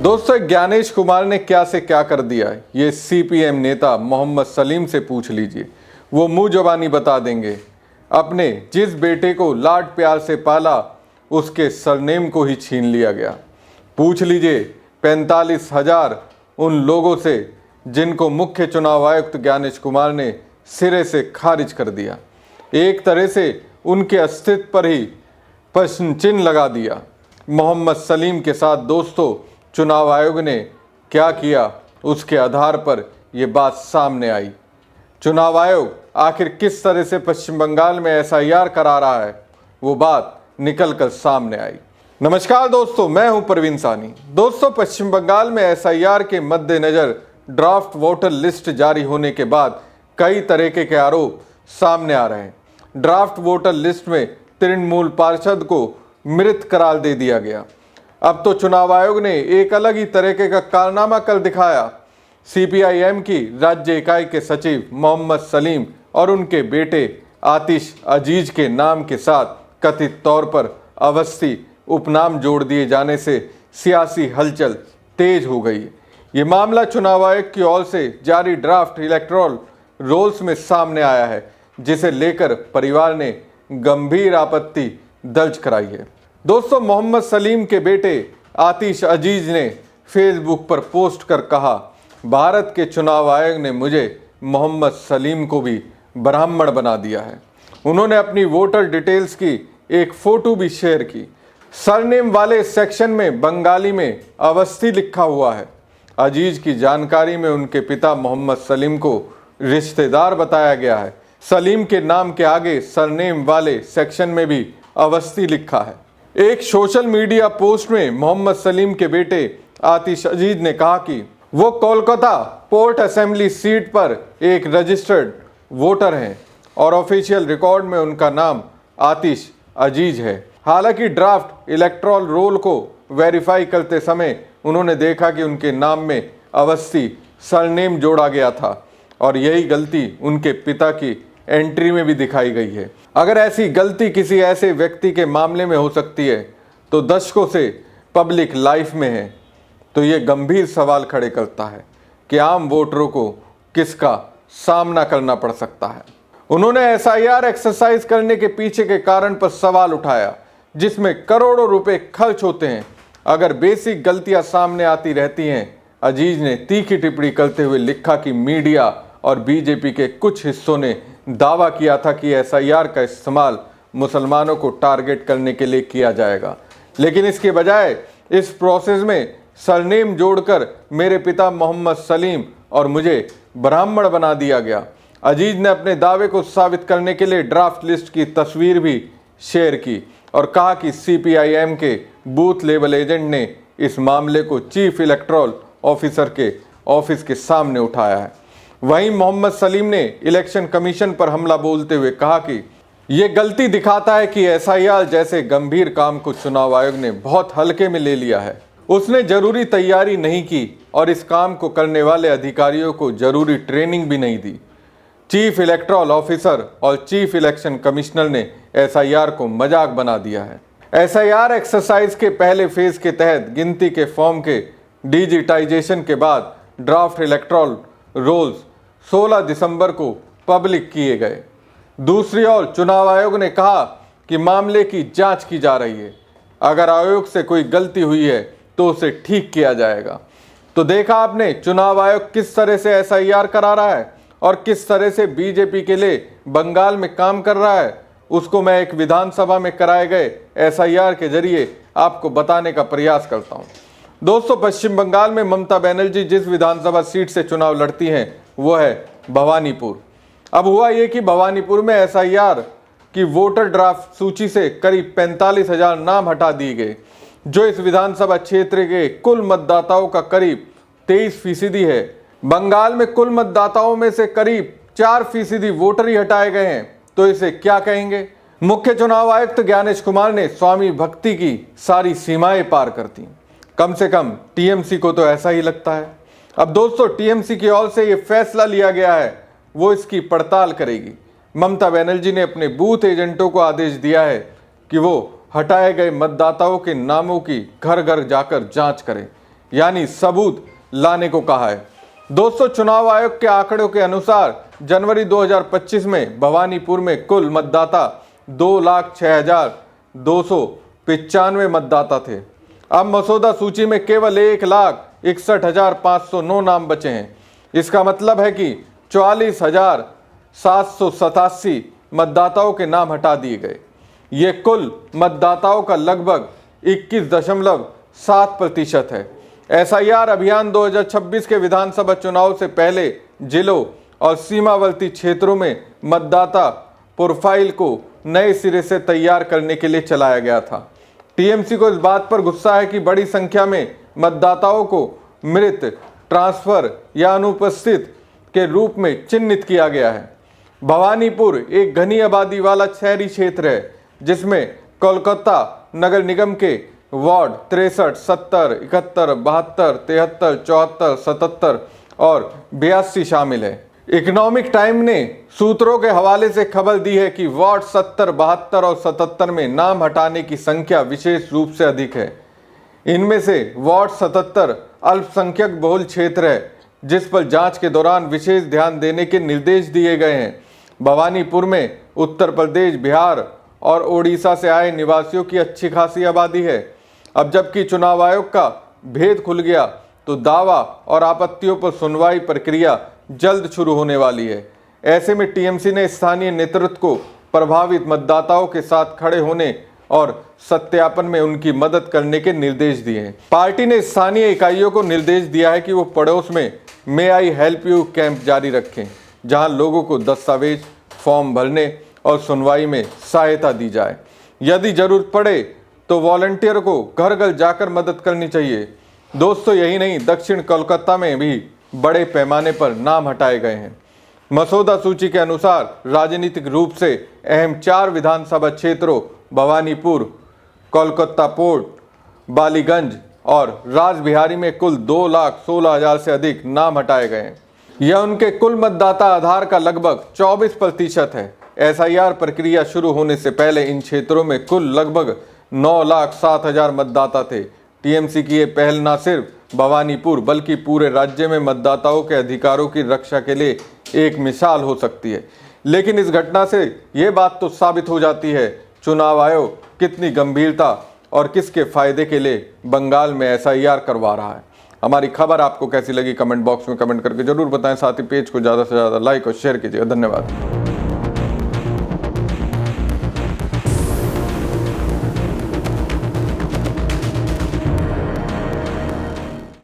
दोस्तों, ज्ञानेश कुमार ने क्या से क्या कर दिया, ये सीपीएम नेता मोहम्मद सलीम से पूछ लीजिए। वो मुंह जुबानी बता देंगे। अपने जिस बेटे को लाड प्यार से पाला, उसके सरनेम को ही छीन लिया गया। पूछ लीजिए 45,000 उन लोगों से जिनको मुख्य चुनाव आयुक्त ज्ञानेश कुमार ने सिरे से खारिज कर दिया। एक तरह से उनके अस्तित्व पर ही प्रश्न चिन्ह लगा दिया। मोहम्मद सलीम के साथ दोस्तों चुनाव आयोग ने क्या किया, उसके आधार पर यह बात सामने आई। चुनाव आयोग आखिर किस तरह से पश्चिम बंगाल में एसआईआर करा रहा है, वो बात निकल कर सामने आई। नमस्कार दोस्तों, मैं हूं प्रवीण सानी। दोस्तों, पश्चिम बंगाल में एसआईआर के मद्देनजर ड्राफ्ट वोटर लिस्ट जारी होने के बाद कई तरीके के आरोप सामने आ रहे हैं। ड्राफ्ट वोटर लिस्ट में तृणमूल पार्षद को मृत करार दे दिया गया। अब तो चुनाव आयोग ने एक अलग ही तरीके का कारनामा कर दिखाया। सीपीआईएम की राज्य इकाई के सचिव मोहम्मद सलीम और उनके बेटे आतिश अजीज के नाम के साथ कथित तौर पर अवस्थी उपनाम जोड़ दिए जाने से सियासी हलचल तेज हो गई। ये मामला चुनाव आयोग की ओर से जारी ड्राफ्ट इलेक्टोरल रोल्स में सामने आया है, जिसे लेकर परिवार ने गंभीर आपत्ति दर्ज कराई है। दोस्तों, मोहम्मद सलीम के बेटे आतिश अजीज ने फेसबुक पर पोस्ट कर कहा, भारत के चुनाव आयोग ने मुझे मोहम्मद सलीम को भी ब्राह्मण बना दिया है। उन्होंने अपनी वोटर डिटेल्स की एक फोटो भी शेयर की। सरनेम वाले सेक्शन में बंगाली में अवस्थी लिखा हुआ है। अजीज की जानकारी में उनके पिता मोहम्मद सलीम को रिश्तेदार बताया गया है। सलीम के नाम के आगे सरनेम वाले सेक्शन में भी अवस्थी लिखा है। एक सोशल मीडिया पोस्ट में मोहम्मद सलीम के बेटे आतिश अजीज ने कहा कि वो कोलकाता पोर्ट असेंबली सीट पर एक रजिस्टर्ड वोटर हैं और ऑफिशियल रिकॉर्ड में उनका नाम आतिश अजीज है। हालांकि ड्राफ्ट इलेक्टोरल रोल को वेरीफाई करते समय उन्होंने देखा कि उनके नाम में अवस्थी सरनेम जोड़ा गया था और यही गलती उनके पिता की एंट्री में भी दिखाई गई है। अगर ऐसी गलती किसी ऐसे व्यक्ति के मामले में हो सकती है तो दशकों से पब्लिक लाइफ में है, तो ये गंभीर सवाल खड़े करता है कि आम वोटरों को किसका सामना करना पड़ सकता है। उन्होंने एसआईआर एक्सरसाइज करने के पीछे के कारण पर सवाल उठाया, जिसमें करोड़ों रुपए खर्च होते हैं। अगर बेसिक गलतियां सामने आती रहती हैं, अजीज ने तीखी टिप्पणी करते हुए लिखा कि मीडिया और बीजेपी के कुछ हिस्सों ने दावा किया था कि एसआईआर का इस्तेमाल मुसलमानों को टारगेट करने के लिए किया जाएगा, लेकिन इसके बजाय इस प्रोसेस में सरनेम जोड़कर मेरे पिता मोहम्मद सलीम और मुझे ब्राह्मण बना दिया गया। अजीज ने अपने दावे को साबित करने के लिए ड्राफ्ट लिस्ट की तस्वीर भी शेयर की और कहा कि सीपीआईएम के बूथ लेवल एजेंट ने इस मामले को चीफ इलेक्टोरल ऑफिसर के ऑफिस के सामने उठाया है। वहीं मोहम्मद सलीम ने इलेक्शन कमीशन पर हमला बोलते हुए कहा कि यह गलती दिखाता है कि एसआईआर जैसे गंभीर काम को चुनाव आयोग ने बहुत हल्के में ले लिया है। उसने जरूरी तैयारी नहीं की और इस काम को करने वाले अधिकारियों को जरूरी ट्रेनिंग भी नहीं दी। चीफ इलेक्टोरल ऑफिसर और चीफ इलेक्शन कमिश्नर ने एसआईआर को मजाक बना दिया है। एसआईआर एक्सरसाइज के पहले फेज के तहत गिनती के फॉर्म के डिजिटाइजेशन के बाद ड्राफ्ट इलेक्टोरल रोल्स 16 दिसंबर को पब्लिक किए गए। दूसरी ओर चुनाव आयोग ने कहा कि मामले की जांच की जा रही है। अगर आयोग से कोई गलती हुई है तो उसे ठीक किया जाएगा। तो देखा आपने चुनाव आयोग किस तरह से एसआईआर करा रहा है और किस तरह से बीजेपी के लिए बंगाल में काम कर रहा है। उसको मैं एक विधानसभा में कराए गए एसआईआर के जरिए आपको बताने का प्रयास करता हूं। दोस्तों, पश्चिम बंगाल में ममता बनर्जी जिस विधानसभा सीट से चुनाव लड़ती हैं वो है भवानीपुर। अब हुआ ये कि भवानीपुर में एसआईआर की वोटर ड्राफ्ट सूची से करीब 45,000 नाम हटा दिए गए, जो इस विधानसभा क्षेत्र के कुल मतदाताओं का करीब 23% है। बंगाल में कुल मतदाताओं में से करीब 4% वोटर ही हटाए गए हैं, तो इसे क्या कहेंगे। मुख्य चुनाव आयुक्त ज्ञानेश कुमार ने स्वामी भक्ति की सारी सीमाएं पार कर दी। कम से कम टीएमसी को तो ऐसा ही लगता है। अब दोस्तों, टीएमसी की ओर से ये फैसला लिया गया है, वो इसकी पड़ताल करेगी। ममता बनर्जी ने अपने बूथ एजेंटों को आदेश दिया है कि वो हटाए गए मतदाताओं के नामों की घर घर जाकर जांच करें। यानी सबूत लाने को कहा है। दोस्तों, चुनाव आयोग के आंकड़ों के अनुसार जनवरी 2025 में भवानीपुर में कुल मतदाता 2,06,295 मतदाता थे। अब मसौदा सूची में केवल 1,61,509 नाम बचे हैं। इसका मतलब है कि 44,787 मतदाताओं के नाम हटा दिए गए। ये कुल मतदाताओं का लगभग 21.7% है। एसआईआर अभियान 2026 के विधानसभा चुनाव से पहले जिलों और सीमावर्ती क्षेत्रों में मतदाता प्रोफाइल को नए सिरे से तैयार करने के लिए चलाया गया था। टीएमसी को इस बात पर गुस्सा है कि बड़ी संख्या में मतदाताओं को मृत, ट्रांसफर या अनुपस्थित के रूप में चिन्हित किया गया है। भवानीपुर एक घनी आबादी वाला शहरी क्षेत्र है, जिसमें कोलकाता नगर निगम के वार्ड 63, 70, 71, 72, 73, 74, 77 और 82 शामिल है। इकोनॉमिक टाइम ने सूत्रों के हवाले से खबर दी है कि वार्ड 70, 72 और 77 में नाम हटाने की संख्या विशेष रूप से अधिक है। इनमें से वार्ड 77 अल्पसंख्यक बहुल क्षेत्र है, जिस पर जांच के दौरान विशेष ध्यान देने के निर्देश दिए गए हैं। भवानीपुर में उत्तर प्रदेश, बिहार और ओडिशा से आए निवासियों की अच्छी खासी आबादी है। अब जबकि चुनाव आयोग का भेद खुल गया तो दावा और आपत्तियों पर सुनवाई प्रक्रिया जल्द शुरू होने वाली है। ऐसे में टीएमसी ने स्थानीय नेतृत्व को प्रभावित मतदाताओं के साथ खड़े होने और सत्यापन में उनकी मदद करने के निर्देश दिए हैं। पार्टी ने स्थानीय इकाइयों को निर्देश दिया है कि वो पड़ोस में मे आई हेल्प यू कैंप जारी रखें, जहां लोगों को दस्तावेज, फॉर्म भरने और सुनवाई में सहायता दी जाए। यदि जरूरत पड़े तो वॉलंटियर को घर घर जाकर मदद करनी चाहिए। दोस्तों, यही नहीं, दक्षिण कोलकाता में भी बड़े पैमाने पर नाम हटाए गए हैं। मसौदा सूची के अनुसार राजनीतिक रूप से अहम 4 विधानसभा क्षेत्रों भवानीपुर, कोलकाता पोर्ट, बालीगंज और राजबिहारी में कुल 2,16,000 से अधिक नाम हटाए गए हैं। यह उनके कुल मतदाता आधार का लगभग 24% है। एसआईआर प्रक्रिया शुरू होने से पहले इन क्षेत्रों में कुल लगभग 9,07,000 मतदाता थे। टीएमसी की ये पहल न सिर्फ भवानीपुर बल्कि पूरे राज्य में मतदाताओं के अधिकारों की रक्षा के लिए एक मिसाल हो सकती है। लेकिन इस घटना से ये बात तो साबित हो जाती है चुनाव आयोग कितनी गंभीरता और किसके फायदे के लिए बंगाल में एसआईआर करवा रहा है। हमारी खबर आपको कैसी लगी कमेंट बॉक्स में कमेंट करके जरूर बताएं। साथ ही पेज को ज़्यादा से ज़्यादा लाइक और शेयर कीजिएगा। धन्यवाद।